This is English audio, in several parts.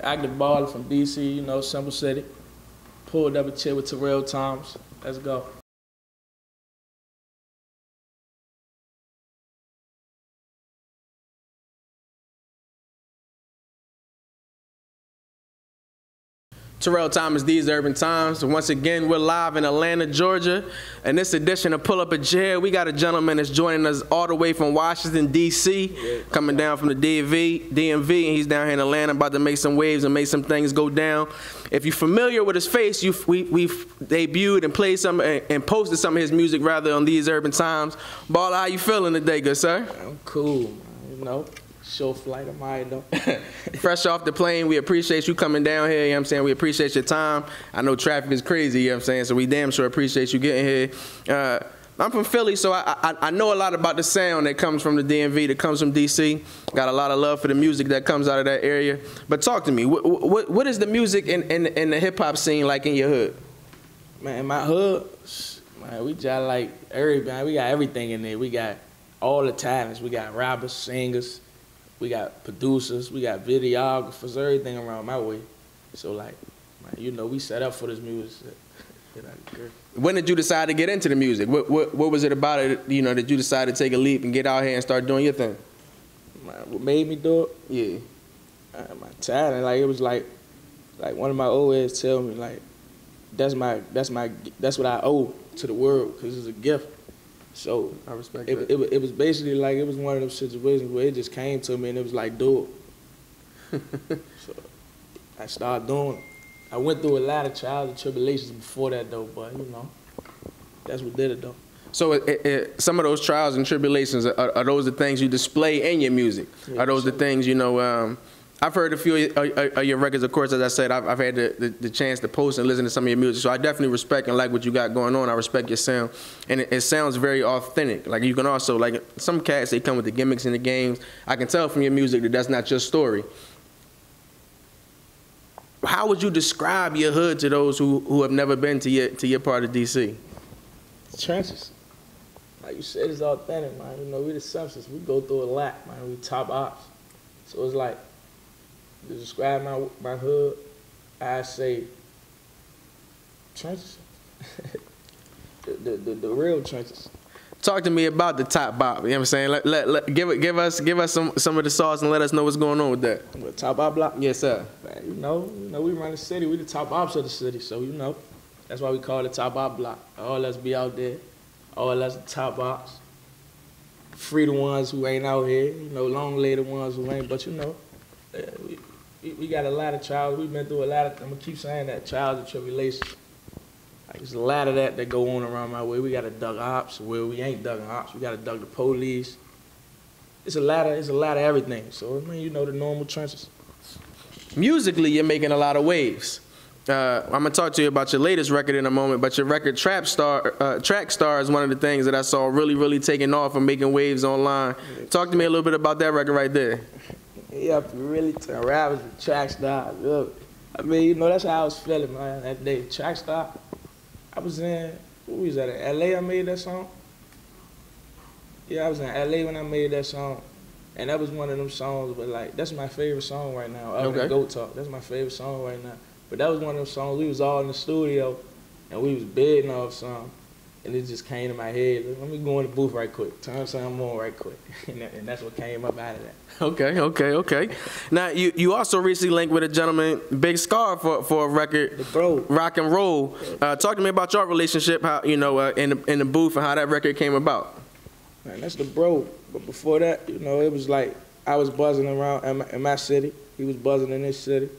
active Balla from D.C., you know, Simple City. Pulled up a chill with Terrell Thomas. Let's go. Terrell Thomas, These Urban Times. Once again, we're live in Atlanta, Georgia. In this edition of Pull Up a Chair, we got a gentleman that's joining us all the way from Washington, D.C., coming down from the DMV, and he's down here in Atlanta about to make some waves and make some things go down. If you're familiar with his face, we've debuted and played some and posted some of his music rather on These Urban Times. Balla, how you feeling today, good sir? I'm cool, man. You know. Short flight, I'm all right though. Fresh off the plane, we appreciate you coming down here, you know what I'm saying? We appreciate your time. I know traffic is crazy, you know what I'm saying? So we damn sure appreciate you getting here. I'm from Philly, so I know a lot about the sound that comes from the DMV, that comes from DC. Got a lot of love for the music that comes out of that area. But talk to me, what is the music in the hip-hop scene like in your hood? Man, in my hood, man, we just like everybody. We got everything in there. We got all the talents. We got rappers, singers. We got producers, we got videographers, everything around my way. So like, man, you know, we set up for this music. When did you decide to get into the music? What was it about it, you know, that you decided to take a leap and get out here and start doing your thing? Man, what made me do it? Yeah. My talent, like it was like one of my old heads tell me, like, that's what I owe to the world, because it's a gift. So I respect it. It was basically like it was one of those situations where it just came to me and it was like, do it. So I started doing it. I went through a lot of trials and tribulations before that though, but you know, that's what did it though. So some of those trials and tribulations, are those the things you display in your music? Yeah, are those the things, you know, I've heard a few of your records, of course, as I said, I've had the chance to post and listen to some of your music, so I definitely respect and like what you got going on. I respect your sound, and it sounds very authentic. Like you can also, like some cats, they come with the gimmicks in the games. I can tell from your music that that's not your story. How would you describe your hood to those who have never been to your part of DC? Trenches. Like you said, it's authentic, man. You know, we the substance. We go through a lot, man. We top ops. So it's like, to describe my hood, I say trenches. the real trenches. Talk to me about the top bop. You know what I'm saying? Give us some of the sauce and let us know what's going on with that. What, top bop block? Yes, sir. Man, you know, we run the city. We the top ops of the city, so you know, that's why we call it top op block. All us be out there. All us the top ops. Free the ones who ain't out here. You know, long lay the ones who ain't. But you know, we got a lot of trials. We've been through a lot of, I'm gonna keep saying that, trials and tribulations. Like, there's a lot of that go on around my way. We gotta duck ops where we ain't ducking ops. We gotta duck the police. It's a lot of everything. So I mean, you know, the normal trenches. Musically, you're making a lot of waves. I'm gonna talk to you about your latest record in a moment, but your record Trackstar is one of the things that I saw really taking off and making waves online. Talk to me a little bit about that record right there. You have to really turn rappers with Trackstar. Look, I mean, you know, that's how I was feeling, man, that day. Trackstar, I was in, who was that, in LA I made that song? Yeah, I was in LA when I made that song. And that was one of them songs, but like, that's my favorite song right now. Other than Go Talk, that's my favorite song right now. But that was one of them songs, we was all in the studio, and we was bidding off something. And it just came to my head, let me go in the booth right quick, turn something on right quick. And that's what came up out of that. Okay. Now, you also recently linked with a gentleman, Big Scarr, for a record, the bro. Rock and Roll. Talk to me about your relationship, how, you know, in the booth and how that record came about. Man, that's the bro. But before that, you know, it was like, I was buzzing around in my city. He was buzzing in his city.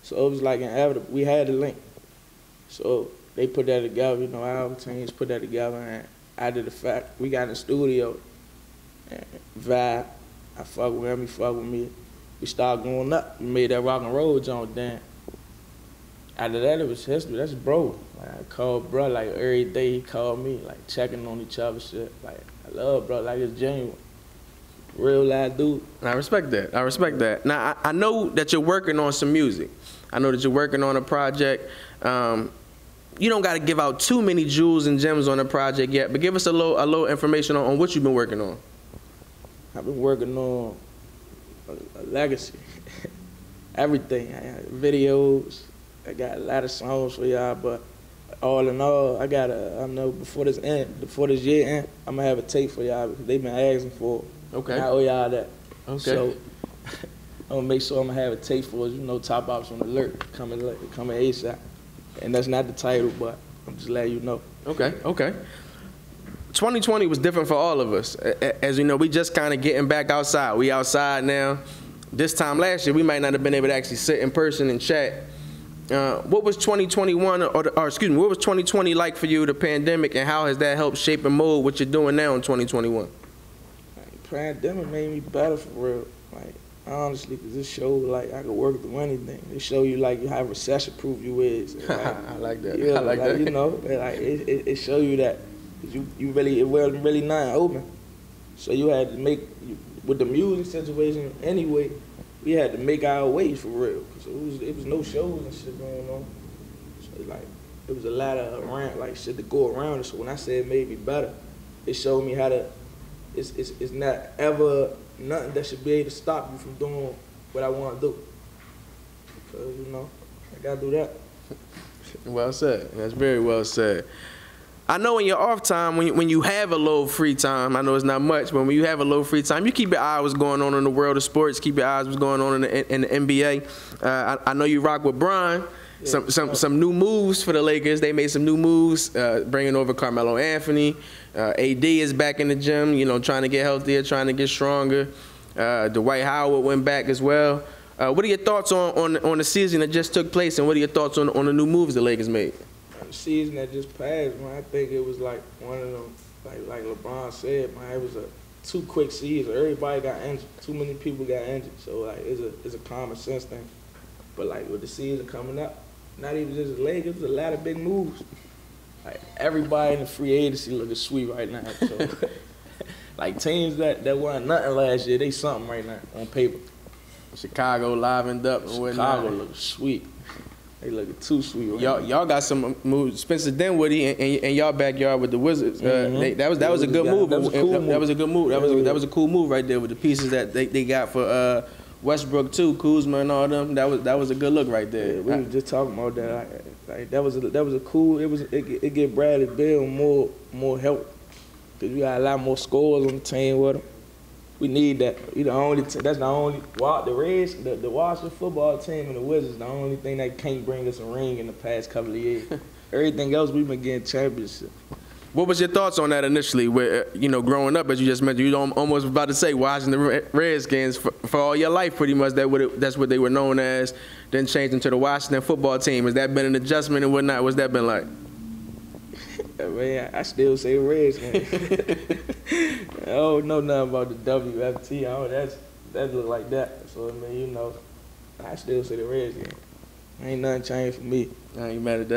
So it was like inevitable. We had to link. So they put that together, you know, our teams put that together, and after the fact, we got in the studio, and vibe, I fuck with him, he fuck with me. We started going up, we made that rock and roll joint then. After that, it was history, that's bro. Like, I called bro, like every day he called me, like checking on each other shit. Like, I love bro, like it's genuine. Real live dude. I respect that. Now, I know that you're working on some music. I know that you're working on a project. You don't got to give out too many jewels and gems on the project yet, but give us a little information on what you've been working on. I've been working on a legacy. everything. I got videos. I got a lot of songs for y'all, but all in all, I know before this year end, I'm gonna have a tape for y'all because they've been asking for it. Okay. And I owe y'all that. Okay. So I'm gonna make sure I'm gonna have a tape for us. You know, Top Ops on Alert coming ASAP. And that's not the title, but I'm just letting you know. Okay. 2020 was different for all of us. As you know, we just kind of getting back outside. We outside now. This time last year, we might not have been able to actually sit in person and chat. What was 2021, or excuse me, what was 2020 like for you, the pandemic, and how has that helped shape and mold what you're doing now in 2021? Like, pandemic made me better for real. Like, honestly, because it showed like I could work through anything. It showed you like how recession-proof you is. Like, I like that. Yeah, I like that. You know, like it showed you that it wasn't really nothing open. So you had to make, with the music situation anyway, we had to make our way for real. Cause it was no shows and shit going on. So like, it was a lot of shit to go around it. So when I say it made me better, it showed me how to, it's not ever nothing that should be able to stop you from doing what I want to do. Because, you know, I got to do that. Well said. That's very well said. I know in your off time, when you have a little free time, I know it's not much, but when you have a little free time, you keep your eye on what's going on in the world of sports, keep your eyes what's going on in the NBA. I know you rock with Bron. Yeah, some new moves for the Lakers. They made some new moves, bringing over Carmelo Anthony. AD is back in the gym, you know, trying to get healthier, trying to get stronger. Dwight Howard went back as well. What are your thoughts on the season that just took place, and what are your thoughts on the new moves the Lakers made? The season that just passed, man, I think it was like one of them, like LeBron said, man, it was a too quick season. Everybody got injured. Too many people got injured. So like it's a common sense thing. But like with the season coming up, not even just the Lakers, there's a lot of big moves. Like everybody in the free agency looking sweet right now. So like teams that weren't nothing last year, they something right now on paper. Chicago livened up and whatnot. Chicago looking sweet. They looking too sweet. Right y'all got some moves. Spencer Dinwiddie in y'all backyard with the Wizards. That was a good move. That was a good move. That was a cool move right there with the pieces that they got for Westbrook too, Kuzma and all them. That was a good look right there. Yeah, we was just talking about that. Like that was a cool. It gave Bradley Beal more help because we got a lot more scores on the team with him. We need that. We the only. That's the only. The Reds, the Washington football team, and the Wizards, the only thing that can't bring us a ring in the past couple of years. Everything else, we've been getting championships. What was your thoughts on that initially? Where growing up, as you just mentioned, you almost about to say Washington Redskins for all your life, pretty much. That's what they were known as. Then changed into the Washington football team. Has that been an adjustment and whatnot? What's that been like? Man, I still say Redskins. I don't know nothing about the WFT. That look like that. So I mean, I still say the Redskins. Ain't nothing changed for me. I ain't mad at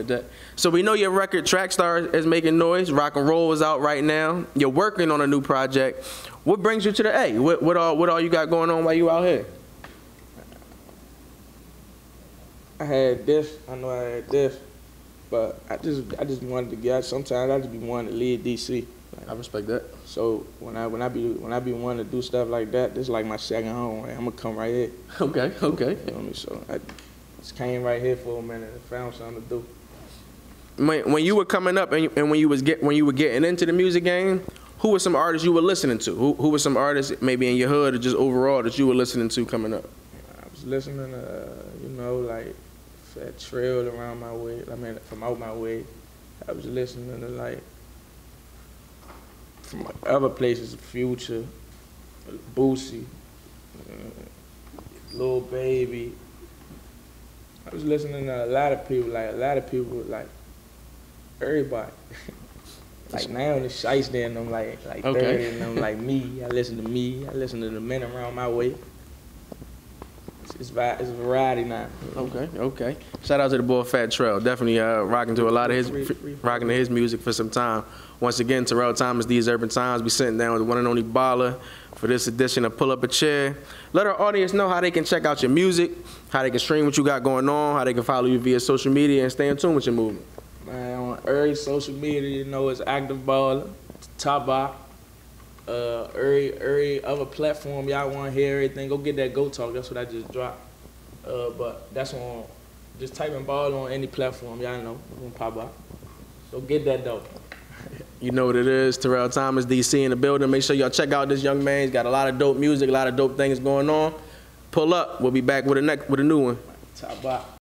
that. So we know your record Trackstar is making noise. Rock and Roll is out right now. You're working on a new project. What brings you to the A? What all you got going on while you out here? I had this. I know I had this. But I just wanted to get out. Sometimes I just be wanting to leave D.C. I respect that. So when I be wanting to do stuff like that, this is like my second home. Right? I'm gonna come right here. Okay. You know what I mean? So I just came right here for a minute and found something to do. When you were coming up and when you were getting into the music game, who were some artists you were listening to? Who were some artists maybe in your hood or just overall that you were listening to coming up? I was listening to like that trailed around my way. I mean, from out my way. I was listening to like from other places, Future, Boosie, Lil Baby. I was listening to a lot of people, like everybody. Like now the Shiesty and them like okay. 30 and them like me. I listen to me. I listen to the men around my way. It's a variety now. Okay. Shout out to the boy Fat Terrell. Definitely rocking to a lot of his music for some time. Once again, Terrell Thomas, TheseUrbanTimes. We sitting down with the one and only Balla for this edition of Pull Up a Chair. Let our audience know how they can check out your music, how they can stream what you got going on, how they can follow you via social media and stay in tune with your movement. Man, on every social media, it's Active Balla, Top Ops. Every other platform y'all want to hear everything, go get that Go Talk. That's what I just dropped. But that's on, just type in Balla on any platform, y'all know, it's gonna pop up. So get that dope. You know what it is, Terrell Thomas, D.C. in the building. Make sure y'all check out this young man. He's got a lot of dope music, a lot of dope things going on. Pull up. We'll be back with a new one. Top up.